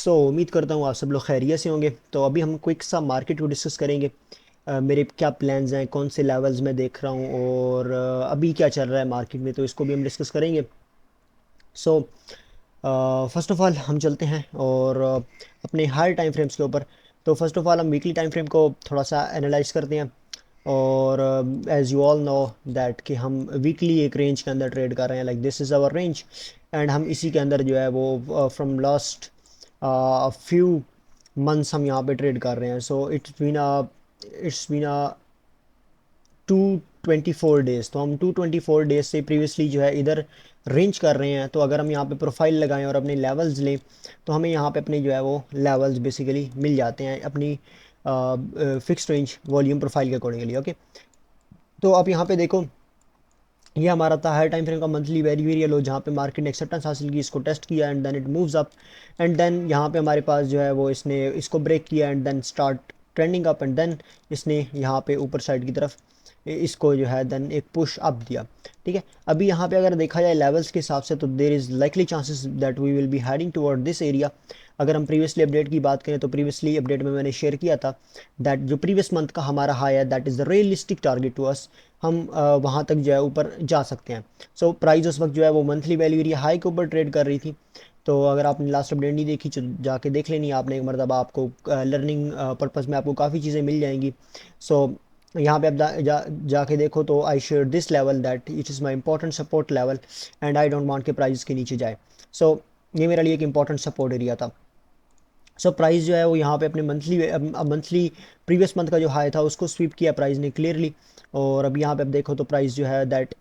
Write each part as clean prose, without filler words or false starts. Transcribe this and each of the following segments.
उम्मीद करता हूँ आप सब लोग खैरियत से होंगे। तो अभी हम क्विक सा मार्केट को डिस्कस करेंगे। मेरे क्या प्लान्स हैं, कौन से लेवल्स मैं देख रहा हूँ और अभी क्या चल रहा है मार्केट में, तो इसको भी हम डिस्कस करेंगे। सो फर्स्ट ऑफ ऑल हम चलते हैं और अपने हायर टाइम फ्रेम्स के ऊपर। तो फर्स्ट ऑफ ऑल हम वीकली टाइम फ्रेम को थोड़ा सा एनालाइज करते हैं। और as you all know that कि हम वीकली एक रेंज के अंदर ट्रेड कर रहे हैं, like this is our range. And हम इसी के अंदर जो है वो फ्रॉम लास्ट फ्यू मंथ्स हम यहाँ पे ट्रेड कर रहे हैं। So it's been 224 days. तो हम 224 डेज़ से प्रीवियसली जो है इधर रेंज कर रहे हैं। तो अगर हम यहाँ पे प्रोफाइल लगाएं और अपने लेवल्स लें तो हमें यहाँ पे अपने जो है वो लेवल्स बेसिकली मिल जाते हैं अपनी फिक्स रेंज वॉल्यूम प्रोफाइल के अकॉर्डिंगली। ओके, तो आप यहाँ पे देखो, ये हमारा था हायर टाइम फ्रेम का मंथली वेरी वेरी लो, जहाँ पे मार्केट ने एक्सेप्टेंस हासिल की, इसको टेस्ट किया and then it moves up. And then यहाँ पे हमारे पास जो है वो इसने इसको ब्रेक किया and then start trending up. And then इसने यहाँ पे ऊपर साइड की तरफ इसको जो है देन एक पुश अप दिया। ठीक है, अभी यहाँ पे अगर देखा जाए लेवल्स के हिसाब से तो there is likely chances that we will be heading toward this area. अगर हम प्रीवियसली अपडेट की बात करें तो प्रीवियसली अपडेट में मैंने शेयर किया था दैट जो प्रीवियस मंथ का हमारा हाई है that is the realistic target to us. हम वहाँ तक जो है ऊपर जा सकते हैं। सो प्राइस उस वक्त जो है वो मंथली वैल्यू एरिया हाई के ऊपर ट्रेड कर रही थी। तो अगर आपने लास्ट अपडेट नहीं देखी तो जाके देख लेनी आपने एक मरतबा, आपको लर्निंग पर्पज़ में आपको काफ़ी चीज़ें मिल जाएंगी। सो यहाँ पे आप जाके देखो तो I share this level that it is my important support level and I don't want के प्राइस के नीचे जाए। सो ये मेरे लिए एक इंपॉर्टेंट सपोर्ट एरिया था। सो प्राइस जो है वो यहाँ पे अपने मंथली प्रीवियस मंथ का जो हाई था उसको स्वीप किया प्राइस ने क्लियरली। और अब यहाँ पे आप देखो तो प्राइस जो है that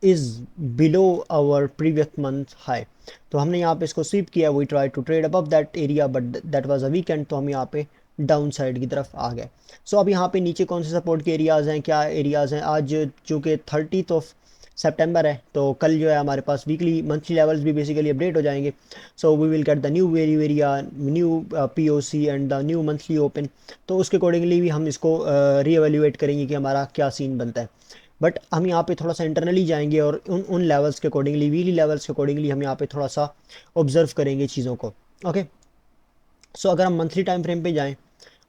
is below our previous month high. तो हमने यहाँ पे इसको स्वीप किया, we try to trade above that area but that was a weekend, तो हम यहाँ पे डाउन साइड की तरफ आ गए। सो अब यहाँ पे नीचे कौन से सपोर्ट के एरियाज़ हैं, क्या एरियाज़ हैं, आज चूँकि 30th ऑफ सितंबर है तो कल जो है हमारे पास वीकली मंथली लेवल्स भी बेसिकली अपडेट हो जाएंगे। So we will get the new very area, new POC and the new monthly open. तो उसके अकॉर्डिंगली भी हम इसको रीएवेल्युएट करेंगे कि हमारा क्या सीन बनता है। बट हम यहाँ पे थोड़ा सा इंटरनली जाएंगे और उन उन लेवल्स के अकॉर्डिंगली, वीकली लेवल्स के अकॉर्डिंगली हम यहाँ पे थोड़ा सा ऑब्जर्व करेंगे चीज़ों को। ओके, सो अगर हम मंथली टाइम फ्रेम पे जाएं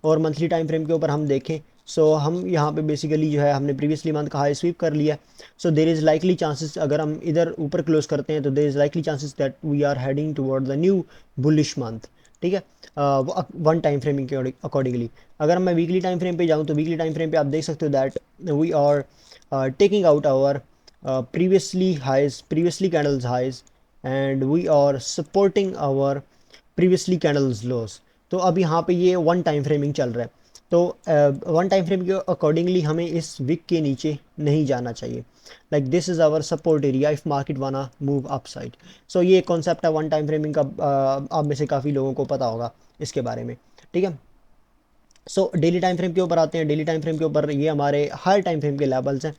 और मंथली टाइम फ्रेम के ऊपर हम देखें, सो हम यहाँ पे बेसिकली जो है हमने प्रीवियसली मंथ का हाई स्वीप कर लिया। So there is likely chances, अगर हम इधर ऊपर क्लोज करते हैं तो there is likely chances that we are heading toward the new bullish month. ठीक है, वन टाइम फ्रेमिंग के अकॉर्डिंगली। अगर मैं वीकली टाइम फ्रेम पे जाऊँ तो वीकली टाइम फ्रेम पे आप देख सकते हो that we are taking out our previously candles highs and we are supporting our previously candles lows. तो अब यहाँ पे ये वन टाइम फ्रेमिंग चल रहा है। तो वन टाइम फ्रेम के अकॉर्डिंगली हमें इस विक के नीचे नहीं जाना चाहिए। Like this is our support area if market wanna move up side. So ये कॉन्सेप्ट है वन टाइम फ्रेमिंग का, आप में से काफ़ी लोगों को पता होगा इसके बारे में। ठीक है, सो डेली टाइम फ्रेम के ऊपर आते हैं। डेली टाइम फ्रेम के ऊपर ये हमारे हाई टाइम फ्रेम के लेवल्स हैं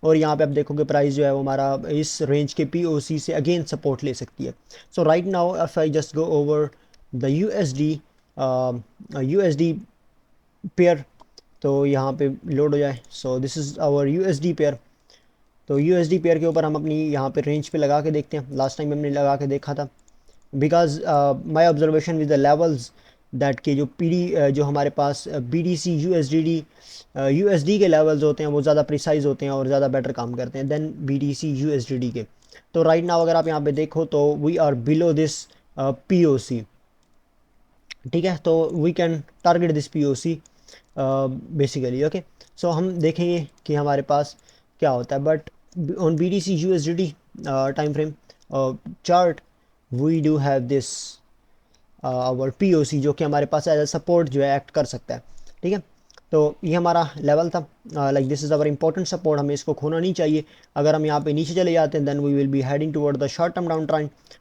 और यहाँ पे आप देखोगे प्राइस जो है वो हमारा इस रेंज के पीओसी से अगेन सपोर्ट ले सकती है। So right now if I just go over the USD pair, तो यहाँ पे लोड हो जाए। So this is our USD pair. तो यूएसडी पेयर के ऊपर हम अपनी यहाँ पे रेंज पे लगा के देखते हैं। लास्ट टाइम हमने लगा के देखा था because my observation with the levels that के जो जो हमारे पास B D C U S D के लेवल्स होते हैं वो ज़्यादा प्रिसाइज होते हैं और ज़्यादा बेटर काम करते हैं then B D C U S D D के। तो राइट नाउ अगर आप यहाँ पे देखो तो we are below this P O C. ठीक है, तो we can target this P O C basically. Okay, so हम देखेंगे कि हमारे पास क्या होता है। But on B D C U S D D time frame chart we do have this our P O C, जो कि हमारे पास एज ए सपोर्ट जो है एक्ट कर सकता है। ठीक है, तो ये हमारा लेवल था। Like this is our important support, हमें इसको खोना नहीं चाहिए। अगर हम यहाँ पे नीचे चले जाते हैं then we will be heading toward the short term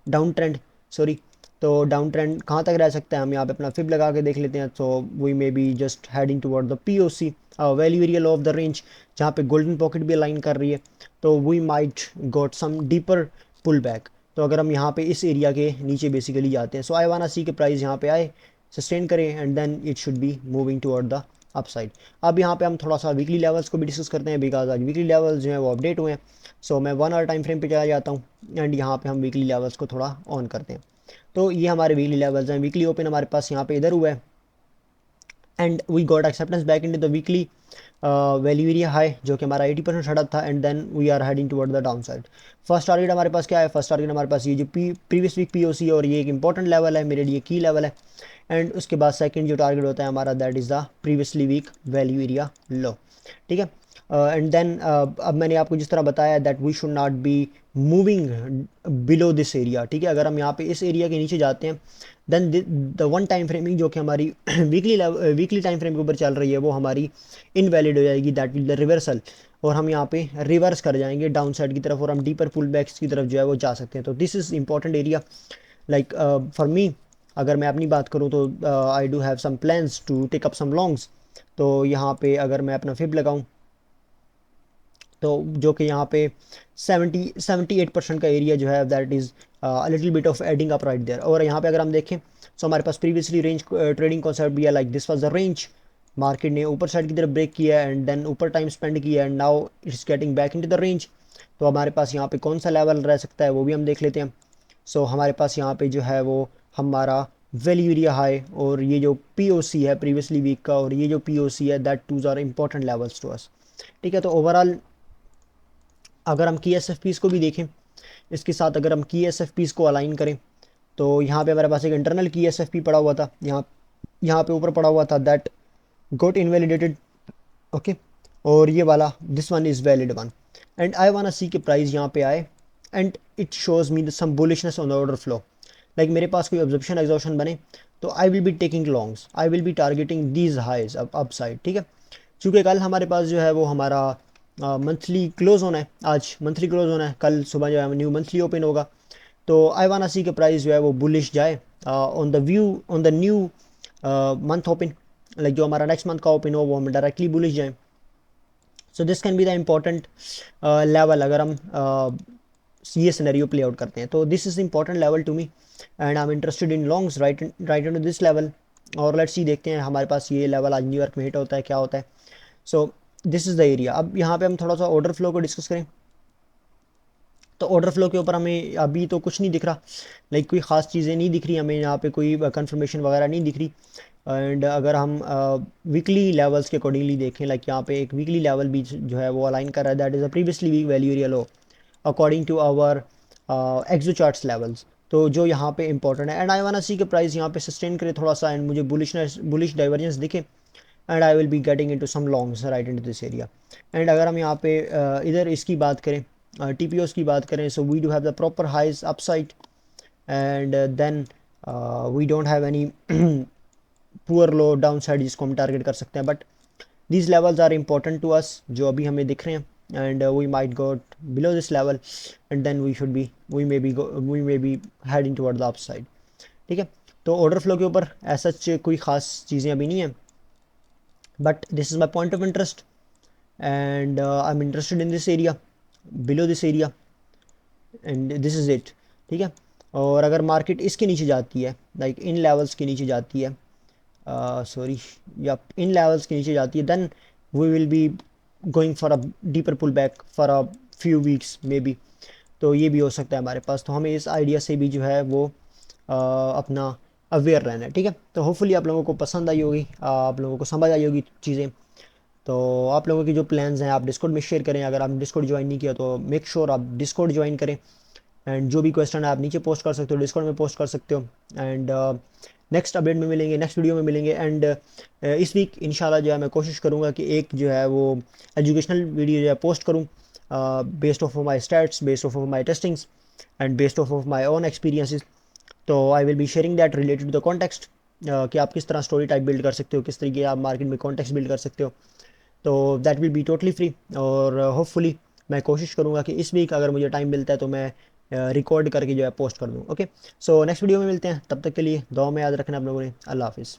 down trend sorry. तो डाउन ट्रेंड कहाँ तक रह सकता है, हम यहाँ पे अपना फिब लगा के देख लेते हैं। तो we may be just heading toward the P O C value area low of the range, जहाँ पे गोल्डन पॉकेट भी अलाइन कर रही है। तो we might got some deeper pull back. तो अगर हम यहाँ पे इस एरिया के नीचे बेसिकली जाते हैं, सो आई वाना सी के प्राइस यहाँ पे आए, सस्टेन करें and then it should be moving toward the upside. अब यहाँ पे हम थोड़ा सा वीकली लेवल्स को भी डिस्कस करते हैं बिकॉज आज वीकली लेवल्स जो है वो अपडेट हुए हैं। सो मैं 1 आवर टाइम फ्रेम पे चला जाता हूँ एंड यहाँ पे हम वीकली लेवल्स को थोड़ा ऑन करते हैं। तो ये हमारे वीकली लेवल्स हैं। वीकली ओपन हमारे पास यहाँ पे इधर हुआ है and we got acceptance back into the weekly value area high जो कि हमारा 80% शट था and then we are heading toward the down side. First target हमारे पास क्या है? फर्स्ट टारगेट हमारे पास ये जो प्रीवियस वीक पीओसी है और ये एक इंपॉर्टेंट लेवल है मेरे लिए, की लेवल है। एंड उसके बाद सेकंड जो टारगेट होता है हमारा that is the previously week value area low, ठीक है। एंड देन अब मैंने आपको जिस तरह बताया that we should not be moving below this area, ठीक है। अगर हम यहाँ पे इस एरिया के नीचे जाते हैं then the one time framing जो कि हमारी वीकली टाइम फ्रेम के ऊपर चल रही है वो हमारी इनवैलिड हो जाएगी, दैट विल द रिवर्सल, और हम यहाँ पे रिवर्स कर जाएंगे डाउन साइड की तरफ और हम डीपर पुल बैक्स की तरफ जो है वो जा सकते हैं। तो this is important area like for me. अगर मैं अपनी बात करूँ तो I do have some plans to take up some longs. तो यहाँ पे अगर मैं अपना फिब लगाऊँ तो जो कि यहाँ पे 78% का एरिया जो है that is little bit of adding up right there. और यहाँ पे अगर हम देखें तो हमारे पास प्रीवियसली रेंज ट्रेडिंग कॉन्सेप्ट भी है like this was the range. Market ने ऊपर साइड की तरफ ब्रेक किया एंड देन ऊपर टाइम स्पेंड किया and now it's getting back into the range. तो हमारे पास यहाँ पे कौन सा लेवल रह सकता है वो भी हम देख लेते हैं। सो हमारे पास यहाँ पे जो है वो हमारा वैल्यू एरिया हाई और ये जो पीओसी है प्रीवियसली वीक का और ये जो पीओसी है that twos are important levels to us, ठीक है। तो ओवरऑल अगर हम की एस एफ पीज़ को भी देखें, इसके साथ अगर हम की एस एफ पीज़ को अलाइन करें तो यहाँ पे हमारे पास एक इंटरनल की एस एफ पी पड़ा हुआ था, यहाँ पे ऊपर पड़ा हुआ था दैट गोट इनवैलिडेटेड, ओके। और ये वाला this one is valid one and I wanna see के प्राइस यहाँ पे आए and it shows me some bullishness on the order flow. Like मेरे पास कोई ऑब्जर्वेशन एग्जॉशन बने तो I will be taking longs, I will be targeting these highs up side, ठीक है। चूँकि कल हमारे पास जो है वो हमारा मंथली क्लोज होना है, आज मंथली क्लोज होना है, कल सुबह जो है न्यू मंथली ओपन होगा। तो आई वाना सी के प्राइस जो है वो बुलिश जाए on the view on the new month open, like जो हमारा नेक्स्ट मंथ का ओपन हो वो हम डायरेक्टली बुलिश जाए। So this can be the important level अगर हम ये सिनेरियो प्ले आउट करते हैं। तो this is important level to me and I am interested in longs right into this level. और लेट्स सी देखते हैं हमारे पास ये लेवल आज न्यूयॉर्क में हिट होता है क्या होता है। सो दिस इज़ द एरिया। अब यहाँ पे हम थोड़ा सा ऑर्डर फ्लो को डिस्कस करें तो ऑर्डर फ्लो के ऊपर हमें अभी तो कुछ नहीं दिख रहा, लाइक कोई ख़ास चीज़ें नहीं दिख रही हमें, यहाँ पे कोई कंफर्मेशन वगैरह नहीं दिख रही। एंड अगर हम वीकली लेवल्स के अकॉर्डिंगली देखें लाइक यहाँ पे एक वीकली लेवल भी जो है वो अलाइन कर रहा है that is a previously week value area low according to our Exo charts levels. तो जो यहाँ पे इंपॉर्टेंट है एंड आई वाना सी के प्राइस यहाँ पे सस्टेन करे थोड़ा सा एंड मुझे बुलिश डाइवर्जेंस दिखे and I will be getting into some longs right into this area. And अगर हम यहाँ पे इधर इसकी बात करें टी पी ओस की बात करें so we do have the proper highs upside and then we don't have any poor low down side जिसको हम टारगेट कर सकते हैं। But these levels are important to us जो अभी हमें दिख रहे हैं and we might got below this level and then we may be heading toward the upside, ठीक है। तो ऑर्डर फ्लो के ऊपर ऐसा कोई ख़ास चीज़ें अभी नहीं है but this is my point of interest and I am interested in this area below this area and this is it, ठीक है। और अगर मार्केट इसके नीचे जाती है लाइक इन लेवल्स के नीचे जाती है सॉरी या इन लेवल्स के नीचे जाती है then we will be going for a deeper pull back for a few weeks maybe. तो ये भी हो सकता है हमारे पास। तो हमें इस आइडिया से भी जो है वो अपना अवेयर रहना है, ठीक है। तो होपफुली आप लोगों को पसंद आई होगी, आप लोगों को समझ आई होगी चीज़ें। तो आप लोगों की जो प्लान्स हैं आप डिस्कॉर्ड में शेयर करें। अगर आपने डिस्कॉर्ड ज्वाइन नहीं किया तो मेक श्योर आप डिस्कॉर्ड ज्वाइन करें एंड जो भी क्वेश्चन है आप नीचे पोस्ट कर सकते हो, डिस्कॉर्ड में पोस्ट कर सकते हो। एंड नेक्स्ट अपडेट में मिलेंगे, नेक्स्ट वीडियो में मिलेंगे एंड इस वीक इंशाल्लाह जो है मैं कोशिश करूँगा कि एक जो है वो एजुकेशनल वीडियो जो है पोस्ट करूँ based off my stats, based off my testings and based off my own experiences. तो I will be sharing that related to the context कि आप किस तरह स्टोरी टाइप बिल्ड कर सकते हो, किस तरीके आप मार्केट में कॉन्टेक्स्ट बिल्ड कर सकते हो। तो that will be totally free और होपफुली मैं कोशिश करूँगा कि इस वीक अगर मुझे टाइम मिलता है तो मैं रिकॉर्ड करके जो है पोस्ट कर दूँ। ओके, सो नेक्स्ट वीडियो में मिलते हैं, तब तक के लिए दुआ में याद रखना आप लोगों ने। अल्लाह हाफिज़।